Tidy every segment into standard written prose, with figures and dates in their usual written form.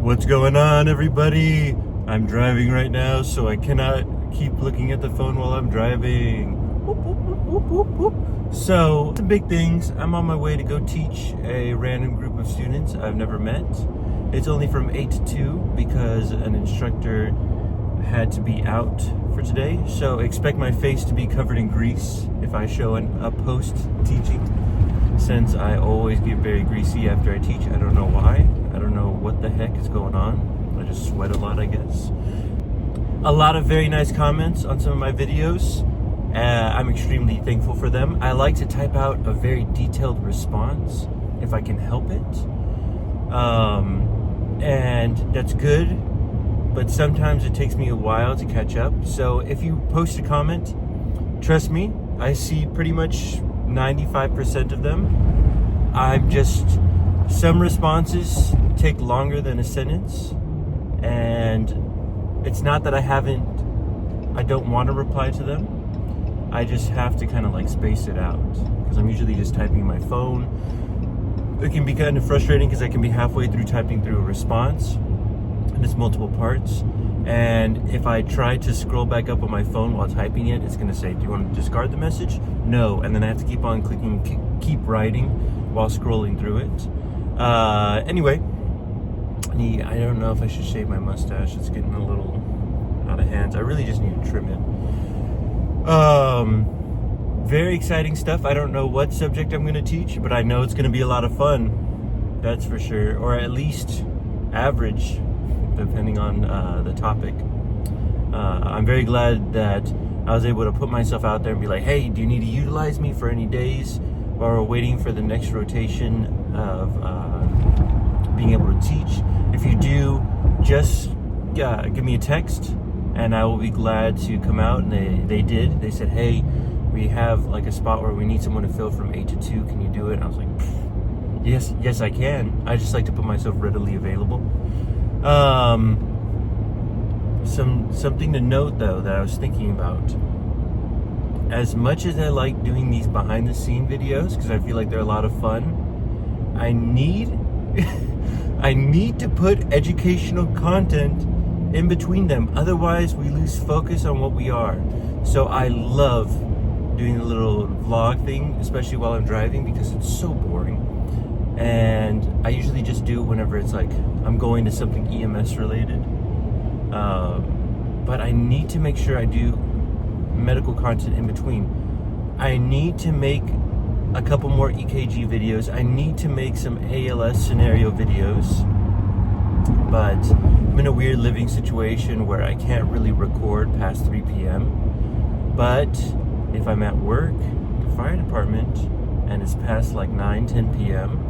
What's going on, everybody? I'm driving right now, so I cannot keep looking at the phone while I'm driving. Whoop, whoop, whoop, whoop, whoop, whoop. So, some big things. I'm on my way to go teach a random group of students I've never met. It's only from 8 to 2 because an instructor had to be out for today. So expect my face to be covered in grease if I show a post teaching, since I always get very greasy after I teach. I don't know why. I don't know what the heck is going on. I just sweat a lot, I guess. A lot of very nice comments on some of my videos. I'm extremely thankful for them. I like to type out a very detailed response if I can help it. And that's good, but sometimes it takes me a while to catch up. So if you post a comment, trust me, I see pretty much 95% of them. Some responses take longer than a sentence, and it's not that I don't want to reply to them. I just have to kind of like space it out because I'm usually just typing my phone. It can be kind of frustrating because I can be halfway through typing through a response and it's multiple parts. And if I try to scroll back up on my phone while typing it, it's going to say, do you want to discard the message? No. And then I have to keep on clicking, keep writing while scrolling through it. Anyway, I don't know if I should shave my mustache. It's getting a little out of hand. I really just need to trim it. Very exciting stuff. I don't know what subject I'm going to teach, but I know it's going to be a lot of fun. That's for sure. Or at least average, depending on the topic. I'm very glad that I was able to put myself out there and be like, hey, do you need to utilize me for any days while we're waiting for the next rotation of being able to teach? If you do, just give me a text and I will be glad to come out. And they did. They said, hey, we have like a spot where we need someone to fill from 8 to 2. Can you do it? And I was like, yes, I can. I just like to put myself readily available. Something to note though that I was thinking about. As much as I like doing these behind the scene videos because I feel like they're a lot of fun, I need to put educational content in between them. Otherwise, we lose focus on what we are. So I love doing the little vlog thing, especially while I'm driving, because it's so boring. And I usually just do it whenever it's like I'm going to something EMS related. But I need to make sure I do medical content in between. I need to make a couple more EKG videos. I need to make some ALS scenario videos. But I'm in a weird living situation where I can't really record past 3 p.m. But if I'm at work, the fire department, and it's past like 9-10 p.m.,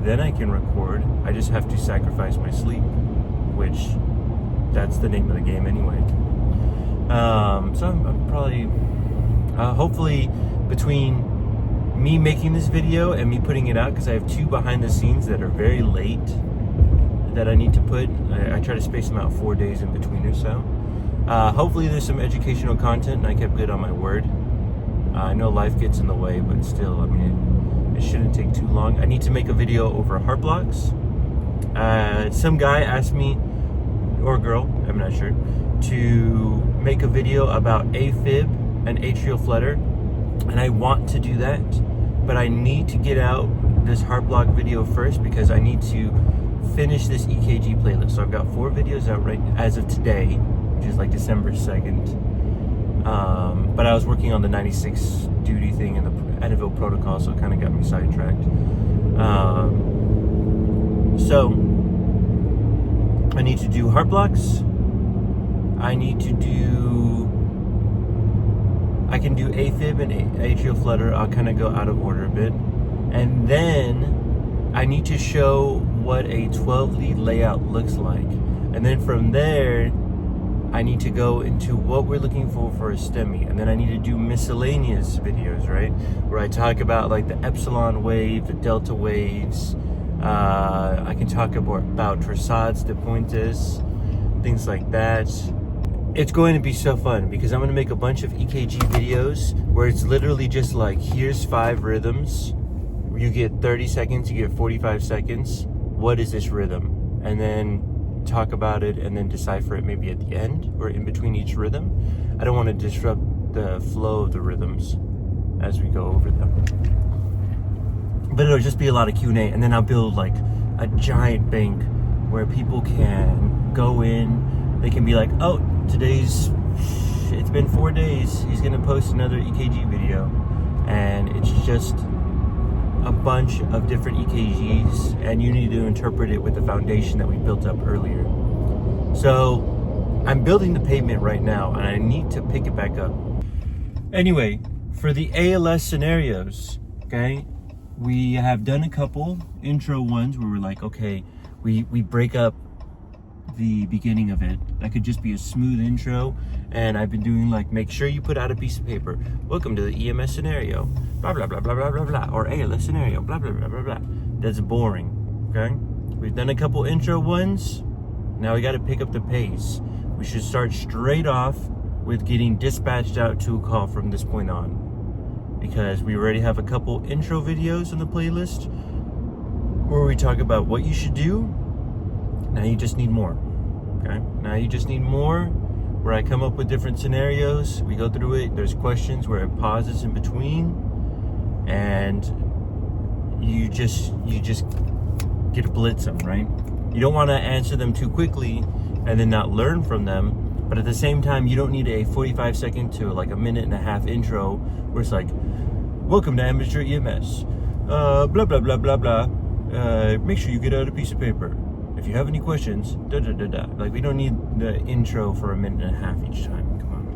then I can record. I just have to sacrifice my sleep, which that's the name of the game anyway. So I'm probably, hopefully between me making this video and me putting it out, because I have 2 behind the scenes that are very late that I need to put. I try to space them out 4 days in between or so. Hopefully there's some educational content and I kept good on my word. I know life gets in the way, but still, I mean, it shouldn't take too long. I need to make a video over heart blocks. Some guy asked me, or girl, I'm not sure, to make a video about AFib and atrial flutter, and I want to do that, but I need to get out this heart block video first because I need to finish this EKG playlist. So I've got 4 videos out right as of today, which is like December 2nd. But I was working on the 96 duty thing and the Advil protocol, so it kind of got me sidetracked. So I need to do heart blocks. I can do AFib and atrial flutter. I'll kind of go out of order a bit. And then I need to show what a 12-lead layout looks like. And then from there, I need to go into what we're looking for a STEMI. And then I need to do miscellaneous videos, right? Where I talk about like the epsilon wave, the delta waves. I can talk about Torsades de Puentes, things like that. It's going to be so fun because I'm going to make a bunch of EKG videos where it's literally just like, here's 5 rhythms. You get 30 seconds, you get 45 seconds. What is this rhythm? and then talk about it and then decipher it maybe at the end or in between each rhythm. I don't want to disrupt the flow of the rhythms as we go over them. But it'll just be a lot of Q&A, and then I'll build like a giant bank where people can go in. They can be like, oh, it's been 4 days. He's gonna post another EKG video, and it's just a bunch of different EKGs, and you need to interpret it with the foundation that we built up earlier. So I'm building the pavement right now, and I need to pick it back up. Anyway, for the ALS scenarios, okay, we have done a couple intro ones where we're like, okay, we break up the beginning of it. That could just be a smooth intro, and I've been doing like, make sure you put out a piece of paper. Welcome to the EMS scenario, blah blah blah blah blah blah blah, or ALS scenario, blah blah blah blah blah. That's boring. Okay, we've done a couple intro ones. Now we got to pick up the pace. We should start straight off with getting dispatched out to a call from this point on, because we already have a couple intro videos on the playlist where we talk about what you should do. Now you just need more. Okay, now you just need more, where I come up with different scenarios, we go through it, there's questions where it pauses in between, and you just get to blitz them, right? You don't want to answer them too quickly and then not learn from them, but at the same time, you don't need a 45-second to like a minute and a half intro where it's like, welcome to amateur EMS, blah blah blah blah blah, make sure you get out a piece of paper. If you have any questions, da da da da. Like, we don't need the intro for a minute and a half each time. Come on.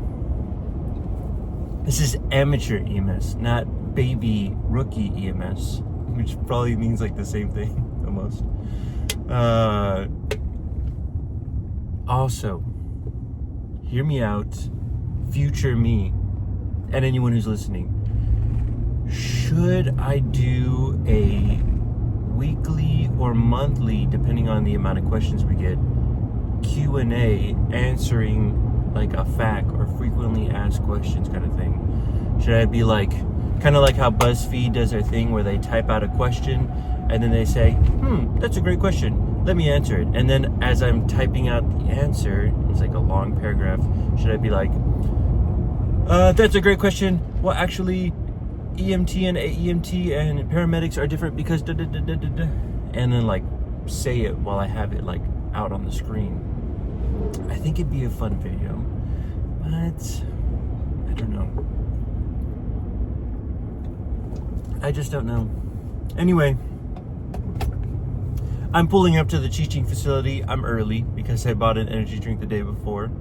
This is amateur EMS, not baby rookie EMS, which probably means like the same thing almost. Also, hear me out, future me, and anyone who's listening. Should I do a weekly or monthly, depending on the amount of questions we get, Q&A answering like a FAQ or frequently asked questions kind of thing? Should I be like, kind of like how BuzzFeed does their thing where they type out a question and then they say, that's a great question, let me answer it. And then as I'm typing out the answer, it's like a long paragraph. Should I be like, that's a great question, well actually EMT and AEMT and paramedics are different because da da da da da da, and then like say it while I have it like out on the screen. I think it'd be a fun video, but I don't know. I just don't know. Anyway, I'm pulling up to the teaching facility. I'm early because I bought an energy drink the day before,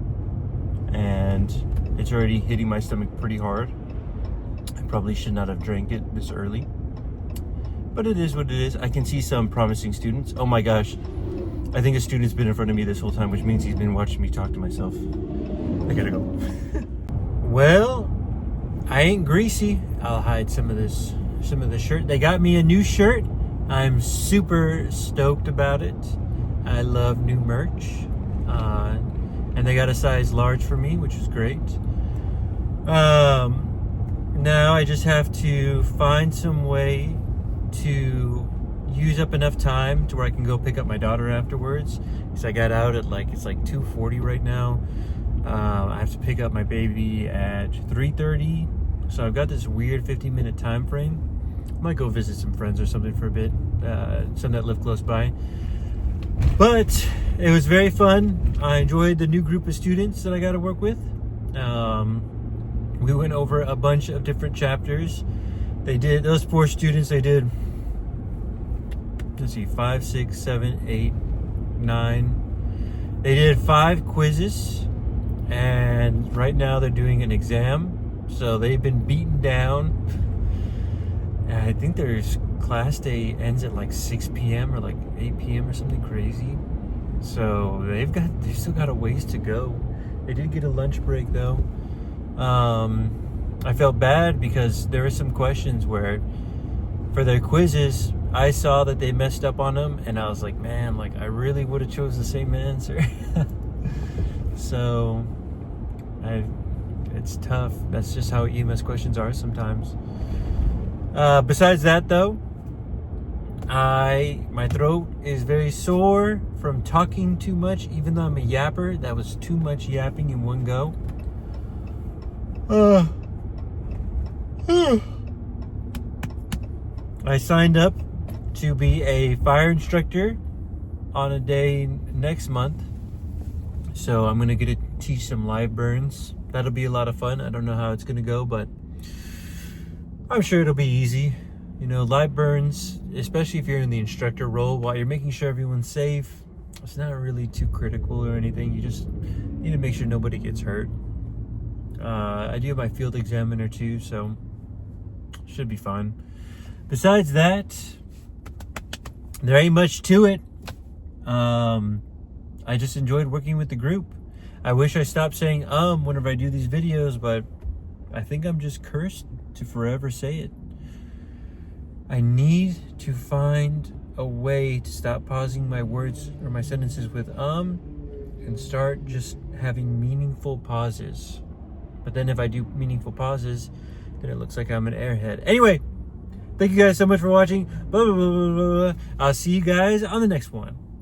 and it's already hitting my stomach pretty hard. Probably should not have drank it this early, but it is what it is. I can see some promising students. Oh my gosh, I think a student's been in front of me this whole time, which means he's been watching me talk to myself. I gotta go. Well, I ain't greasy. I'll hide some of the shirt. They got me a new shirt. I'm super stoked about it. I love new merch, and they got a size large for me, which is great. Now I just have to find some way to use up enough time to where I can go pick up my daughter afterwards, because I got out at it's like 2:40 right now. I have to pick up my baby at 3:30, so I've got this weird 15-minute time frame. I might go visit some friends or something for a bit, some that live close by. But it was very fun. I enjoyed the new group of students that I got to work with. We went over a bunch of different chapters. Those 4 students, they did, let's see, 5, 6, 7, 8, 9. They did 5 quizzes, and right now they're doing an exam. So they've been beaten down. And I think their class day ends at like 6 p.m. or like 8 p.m. or something crazy. So they've still got a ways to go. They did get a lunch break though. I felt bad because there were some questions where for their quizzes I saw that they messed up on them, and I was like, man, like I really would have chose the same answer. So it's tough. That's just how EMS questions are sometimes. Besides that though, my throat is very sore from talking too much, even though I'm a yapper. That was too much yapping in one go. I signed up to be a fire instructor on a day next month. So I'm gonna get to teach some live burns. That'll be a lot of fun. I don't know how it's gonna go, but I'm sure it'll be easy. You know, live burns, especially if you're in the instructor role, while you're making sure everyone's safe, it's not really too critical or anything. You just need to make sure nobody gets hurt. I do have my field examiner too, so should be fun. Besides that, there ain't much to it. I just enjoyed working with the group. I wish I stopped saying whenever I do these videos, but I think I'm just cursed to forever say it. I need to find a way to stop pausing my words or my sentences with and start just having meaningful pauses. But then if I do meaningful pauses, then it looks like I'm an airhead. Anyway, thank you guys so much for watching. Blah, blah, blah, blah, blah. I'll see you guys on the next one.